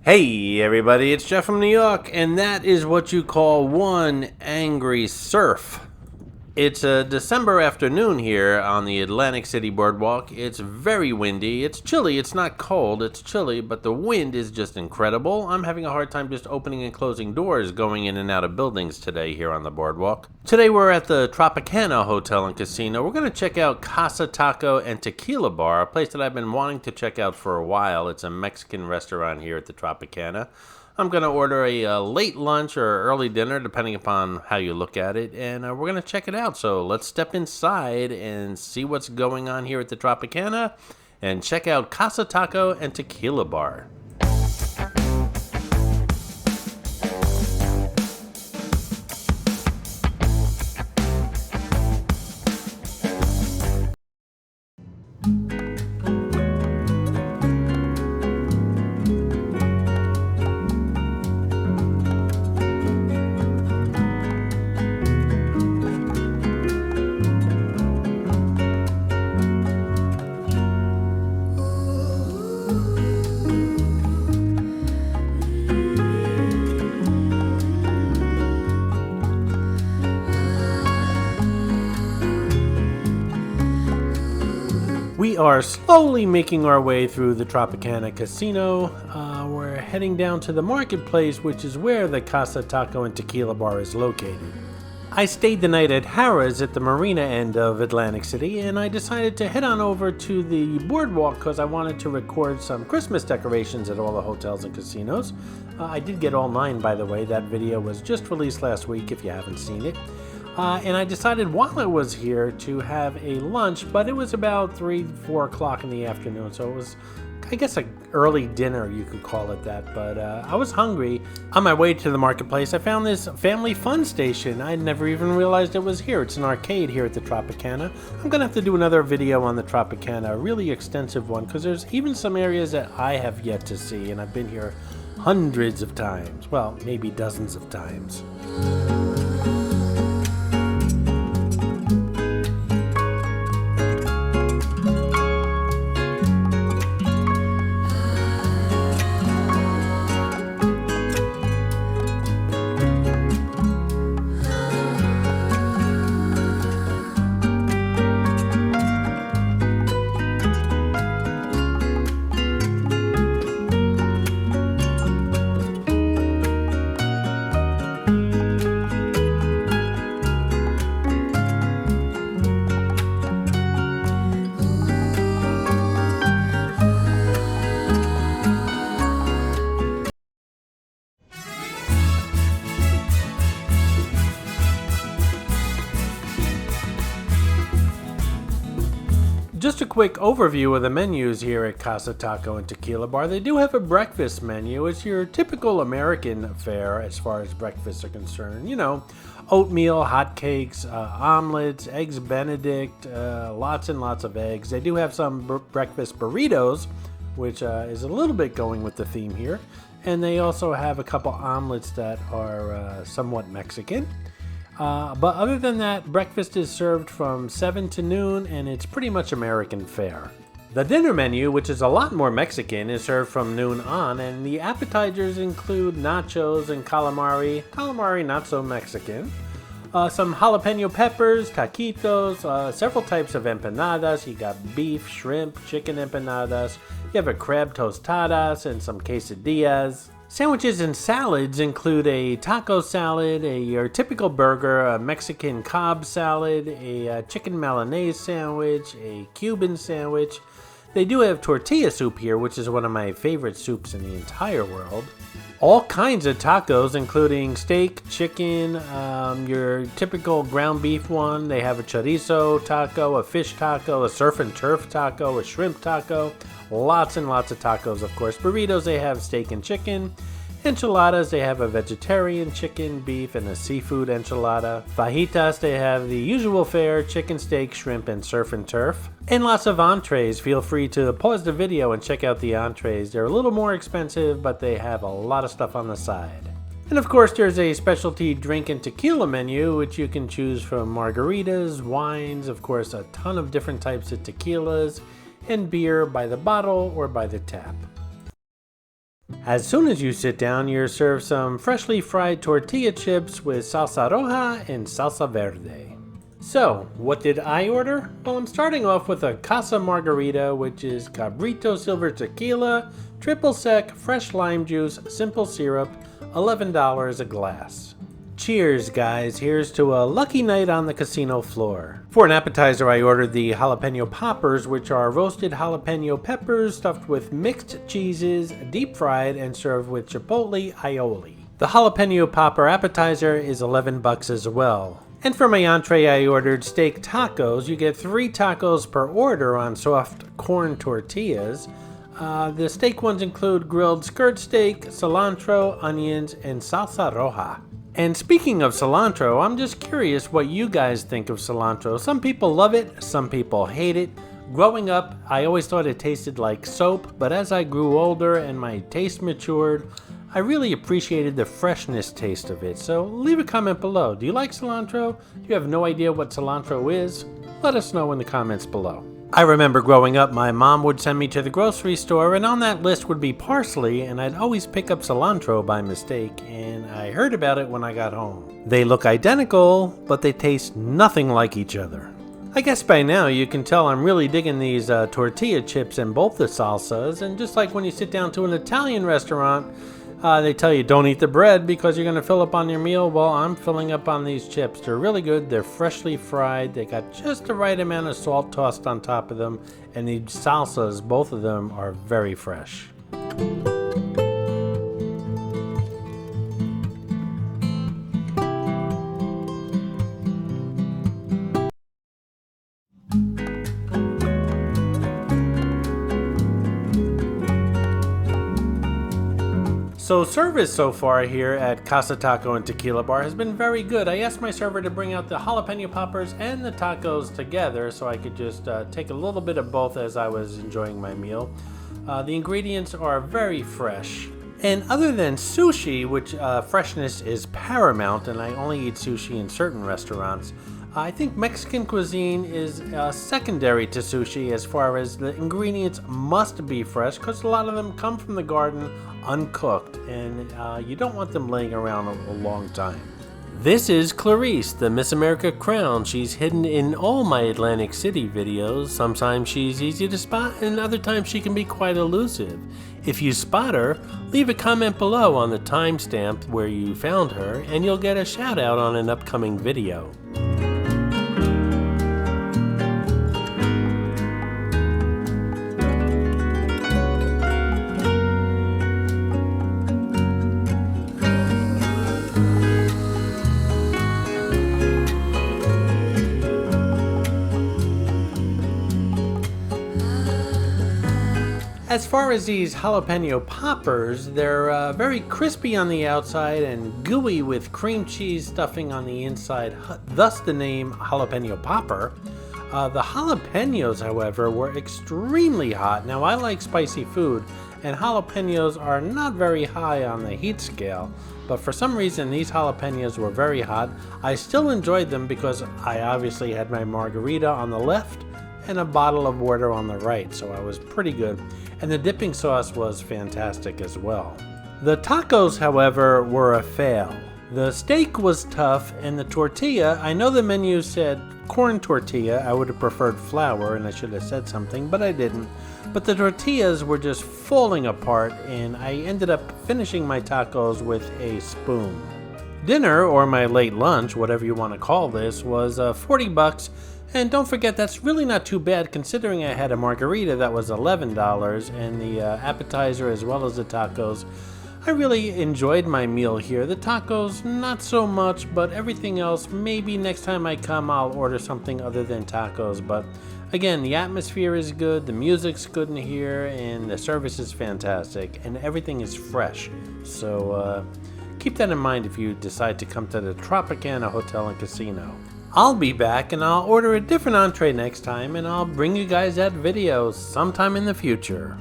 Hey everybody, it's Jeff from New York, and that is what you call one angry surf. It's a December afternoon here on the Atlantic City Boardwalk. It's very windy, it's chilly, it's not cold, it's chilly, but the wind is just incredible. I'm having a hard time just opening and closing doors going in and out of buildings today here on the boardwalk. Today we're at the Tropicana Hotel and Casino. We're going to check out Casa Taco and Tequila Bar, a place that I've been wanting to check out for a while. It's a Mexican restaurant here at the Tropicana. I'm going to order a late lunch or early dinner, depending upon how you look at it, and we're going to check it out. So let's step inside and see what's going on here at the Tropicana and check out Casa Taco and Tequila Bar. We are slowly making our way through the Tropicana Casino. We're heading down to the marketplace, which is where the Casa Taco and Tequila Bar is located. I stayed the night at Harrah's at the marina end of Atlantic City, and I decided to head on over to the boardwalk because I wanted to record some Christmas decorations at all the hotels and casinos. I did get all 9, by the way. That video was just released last week if you haven't seen it. And I decided while I was here to have a lunch, but it was about 3-4 o'clock in the afternoon, so it was, I guess, an early dinner, you could call it that, but I was hungry. On my way to the marketplace, I found this family fun station. I never even realized it was here. It's an arcade here at the Tropicana. I'm going to have to do another video on the Tropicana, a really extensive one, because there's even some areas that I have yet to see, and I've been here hundreds of times. Well, maybe dozens of times. Just a quick overview of the menus here at Casa Taco and Tequila Bar. They do have a breakfast menu. It's your typical American fare as far as breakfasts are concerned. You know, oatmeal, hotcakes, omelets, eggs Benedict, lots and lots of eggs. They do have some breakfast burritos, which is a little bit going with the theme here. And they also have a couple omelets that are somewhat Mexican. But other than that, breakfast is served from 7 to noon, and it's pretty much American fare. The dinner menu, which is a lot more Mexican, is served from noon on, and the appetizers include nachos and calamari. Calamari not so Mexican. Some jalapeno peppers, taquitos, several types of empanadas. You got beef, shrimp, chicken empanadas. You have a crab tostadas and some quesadillas. Sandwiches and salads include a taco salad, your typical burger, a Mexican Cobb salad, a chicken Milanese sandwich, a Cuban sandwich. They do have tortilla soup here, which is one of my favorite soups in the entire world. All kinds of tacos, including steak, chicken, your typical ground beef one. They have a chorizo taco, a fish taco, a surf and turf taco, a shrimp taco. Lots and lots of tacos, of course. Burritos, they have steak and chicken. Enchiladas, they have a vegetarian chicken, beef, and a seafood enchilada. Fajitas, they have the usual fare, chicken, steak, shrimp, and surf and turf. And lots of entrees. Feel free to pause the video and check out the entrees. They're a little more expensive, but they have a lot of stuff on the side. And of course, there's a specialty drink and tequila menu, which you can choose from margaritas, wines, of course, a ton of different types of tequilas, and beer by the bottle or by the tap. As soon as you sit down, you're served some freshly fried tortilla chips with salsa roja and salsa verde. So, what did I order? Well, I'm starting off with a Casa margarita, which is Cabrito Silver Tequila, triple sec, fresh lime juice, simple syrup, $11 a glass. Cheers, guys. Here's to a lucky night on the casino floor. For an appetizer, I ordered the jalapeno poppers, which are roasted jalapeno peppers stuffed with mixed cheeses, deep fried, and served with chipotle aioli. The jalapeno popper appetizer is $11 as well. And for my entree, I ordered steak tacos. You get 3 tacos per order on soft corn tortillas. The steak ones include grilled skirt steak, cilantro, onions, and salsa roja. And speaking of cilantro, I'm just curious what you guys think of cilantro. Some people love it, some people hate it. Growing up, I always thought it tasted like soap, but as I grew older and my taste matured, I really appreciated the freshness taste of it. So leave a comment below. Do you like cilantro? Do you have no idea what cilantro is? Let us know in the comments below. I remember growing up, my mom would send me to the grocery store, and on that list would be parsley, and I'd always pick up cilantro by mistake, and I heard about it when I got home. They look identical, but they taste nothing like each other. I guess by now you can tell I'm really digging these tortilla chips and both the salsas, and just like when you sit down to an Italian restaurant, they tell you don't eat the bread because you're going to fill up on your meal. Well, I'm filling up on these chips. They're really good. They're freshly fried. They got just the right amount of salt tossed on top of them. And the salsas, both of them, are very fresh. So service so far here at Casa Taco and Tequila Bar has been very good. I asked my server to bring out the jalapeno poppers and the tacos together so I could just take a little bit of both as I was enjoying my meal. The ingredients are very fresh. And other than sushi, which freshness is paramount, and I only eat sushi in certain restaurants, I think Mexican cuisine is secondary to sushi as far as the ingredients must be fresh because a lot of them come from the garden uncooked, and you don't want them laying around a long time. This is Clarice, the Miss America crown. She's hidden in all my Atlantic City videos. Sometimes she's easy to spot, and other times she can be quite elusive. If you spot her, leave a comment below on the timestamp where you found her, and you'll get a shout out on an upcoming video. As far as these jalapeno poppers, they're very crispy on the outside and gooey with cream cheese stuffing on the inside, thus the name jalapeno popper. The jalapenos, however, were extremely hot. Now, I like spicy food, and jalapenos are not very high on the heat scale, but for some reason these jalapenos were very hot. I still enjoyed them because I obviously had my margarita on the left and a bottle of water on the right, so I was pretty good. And the dipping sauce was fantastic as well. The tacos, however, were a fail. The steak was tough, and the tortilla, I know the menu said corn tortilla. I would have preferred flour, and I should have said something, but I didn't. But the tortillas were just falling apart, and I ended up finishing my tacos with a spoon. Dinner, or my late lunch, whatever you want to call this, was $40. And don't forget, that's really not too bad considering I had a margarita that was $11 and the appetizer as well as the tacos. I really enjoyed my meal here. The tacos, not so much, but everything else, maybe next time I come I'll order something other than tacos. But again, the atmosphere is good, the music's good in here, and the service is fantastic, and everything is fresh. So keep that in mind if you decide to come to the Tropicana Hotel and Casino. I'll be back and I'll order a different entree next time, and I'll bring you guys that video sometime in the future.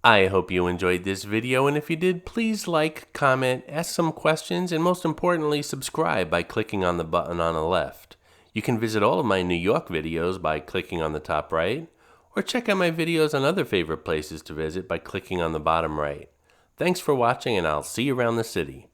I hope you enjoyed this video, and if you did, please like, comment, ask some questions, and most importantly, subscribe by clicking on the button on the left. You can visit all of my New York videos by clicking on the top right, or check out my videos on other favorite places to visit by clicking on the bottom right. Thanks for watching, and I'll see you around the city.